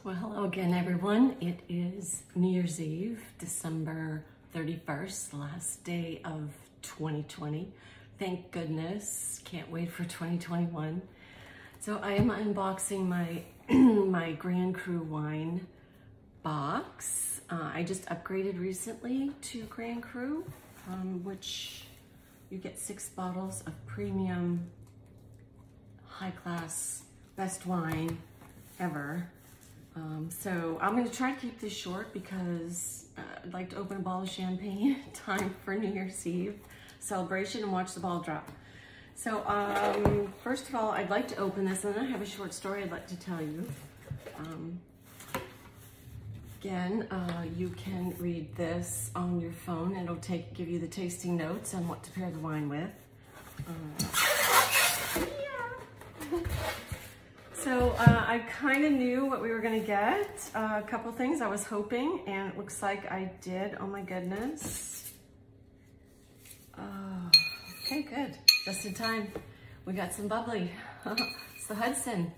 Well, hello again, everyone. It is New Year's Eve, December 31st, the last day of 2020. Thank goodness. Can't wait for 2021. So I am unboxing my my Grand Cru wine box. I just upgraded recently to Grand Cru, which you get 6 bottles of premium, high-class, best wine ever. So I'm going to try to keep this short because I'd like to open a bottle of champagne in time for New Year's Eve celebration and watch the ball drop. So first of all, I'd like to open this, and then I have a short story I'd like to tell you. Again, you can read this on your phone. It'll give you the tasting notes on what to pair the wine with. So I kind of knew what we were going to get. A couple things I was hoping, and it looks like I did. Oh my goodness. Okay, good. Just in time. We got some bubbly. It's the Hudson.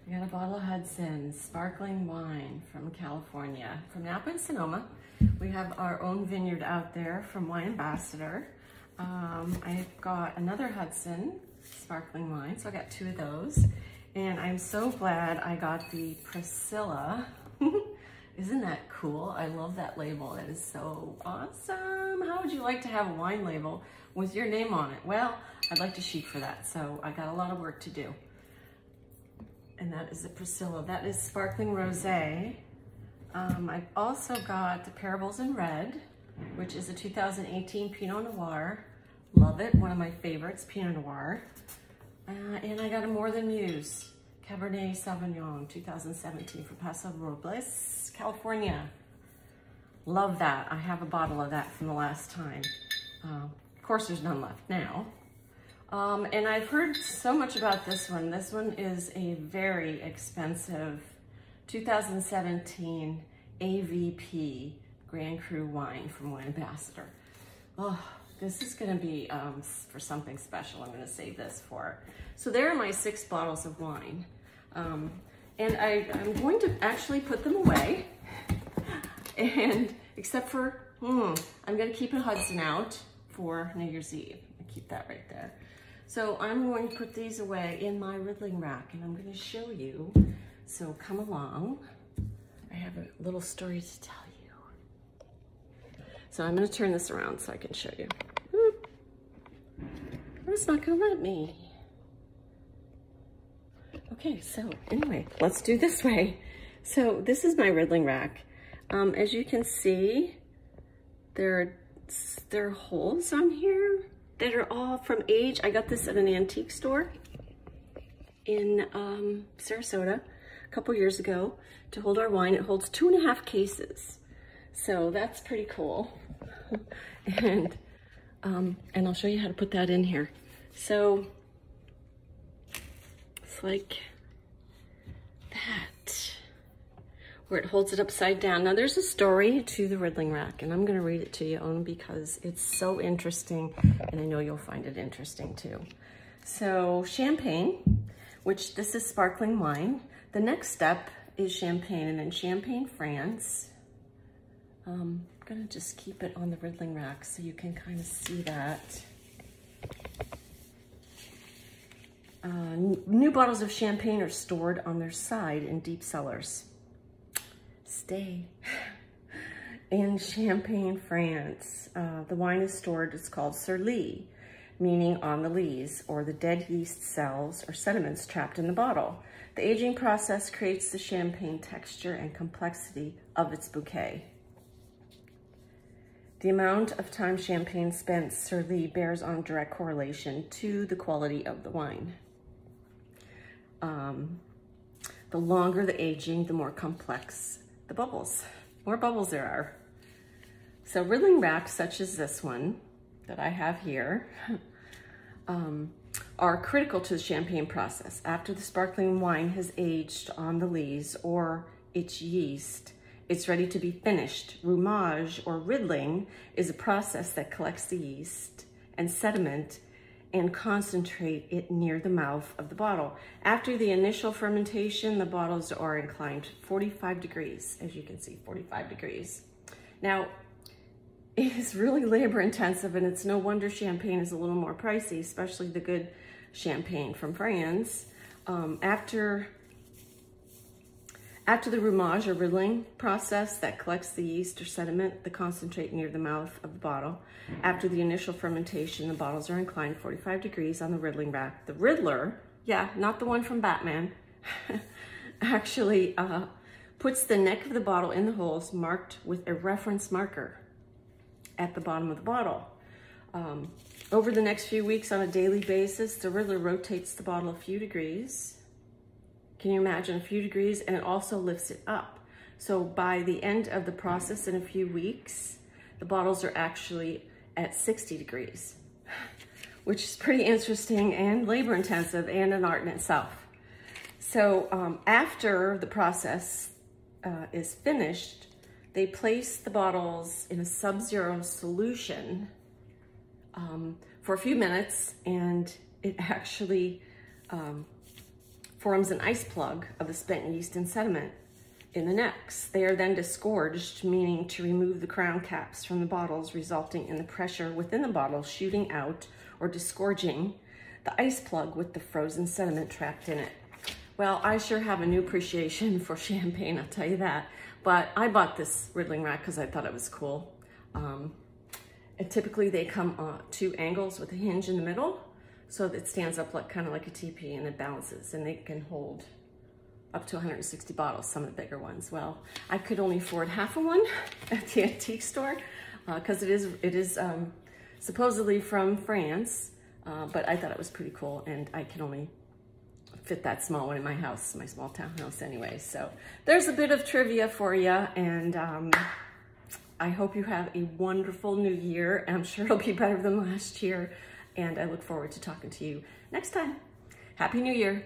We got a bottle of Hudson sparkling wine from California, from Napa and Sonoma. We have our own vineyard out there from Wine Ambassador. I've got another Hudson sparkling wine, so I got 2 of those. And I'm so glad I got the Priscilla. Isn't that cool? I love that label. It is so awesome. How would you like to have a wine label with your name on it? Well, I'd like to shoot for that, so I got a lot of work to do. And that is the Priscilla. That is sparkling rosé. I've also got the Parables in Red, which is a 2018 Pinot Noir. Love it, one of my favorites, Pinot Noir. And I got a More Than Muse Cabernet Sauvignon 2017 from Paso Robles, California. Love that. I have a bottle of that from the last time. Of course, there's none left now. And I've heard so much about this one. This one is a very expensive 2017 AVP Grand Cru wine from Wine Ambassador. Oh, this is gonna be for something special. I'm gonna save this for. So there are my 6 bottles of wine. And I'm going to actually put them away. And except for, I'm gonna keep a Hudson out for New Year's Eve. I keep that right there. So I'm going to put these away in my Riddling rack, and I'm gonna show you. So come along. I have a little story to tell you. So I'm gonna turn this around so I can show you. Oh, it's not gonna let me. Okay, so anyway, let's do this way. So this is my Riddling rack. As you can see, there are holes on here that are all from age. I got this at an antique store in Sarasota a couple years ago to hold our wine. It holds 2.5 cases. So that's pretty cool. And I'll show you how to put that in here. So it's like that, where it holds it upside down. Now there's a story to the Riddling rack, and I'm gonna read it to you only because it's so interesting, and I know you'll find it interesting too. So champagne, which this is sparkling wine. The next step is champagne, and then Champagne, France. I'm gonna just keep it on the Riddling rack so you can kind of see that. New bottles of champagne are stored on their side in deep cellars. Stay. In Champagne, France, the wine is stored, it's called sur lie, meaning on the lees, or the dead yeast cells or sediments trapped in the bottle. The aging process creates the champagne texture and complexity of its bouquet. The amount of time champagne spent sur lie bears on direct correlation to the quality of the wine. The longer the aging, the more complex the bubbles. More bubbles there are. So Riddling racks such as this one that I have here are critical to the champagne process. After the sparkling wine has aged on the lees or its yeast, it's ready to be finished. Rumage or riddling is a process that collects the yeast and sediment and concentrate it near the mouth of the bottle. After the initial fermentation, the bottles are inclined 45 degrees, as you can see, 45 degrees. Now, it is really labor intensive, and it's no wonder champagne is a little more pricey, especially the good champagne from France. After the rumage or riddling process that collects the yeast or sediment, the concentrate near the mouth of the bottle. After the initial fermentation, the bottles are inclined 45 degrees on the riddling rack. The riddler, yeah, not the one from Batman, actually puts the neck of the bottle in the holes marked with a reference marker at the bottom of the bottle. Over the next few weeks on a daily basis, the riddler rotates the bottle a few degrees. Can you imagine a few degrees? And it also lifts it up. So by the end of the process in a few weeks, the bottles are actually at 60 degrees, which is pretty interesting and labor intensive and an art in itself. So after the process is finished, they place the bottles in a sub-zero solution for a few minutes, and it actually forms an ice plug of the spent yeast and sediment in the necks. They are then disgorged, meaning to remove the crown caps from the bottles, resulting in the pressure within the bottle shooting out or disgorging the ice plug with the frozen sediment trapped in it. Well, I sure have a new appreciation for champagne, I'll tell you that. But I bought this riddling rack because I thought it was cool. And typically they come 2 angles with a hinge in the middle, so it stands up like kind of like a teepee, and it balances, and they can hold up to 160 bottles, some of the bigger ones. Well, I could only afford half of one at the antique store because it is supposedly from France, but I thought it was pretty cool, and I can only fit that small one in my house, my small townhouse anyway. So there's a bit of trivia for you, and I hope you have a wonderful new year. I'm sure it'll be better than last year, and I look forward to talking to you next time. Happy New Year.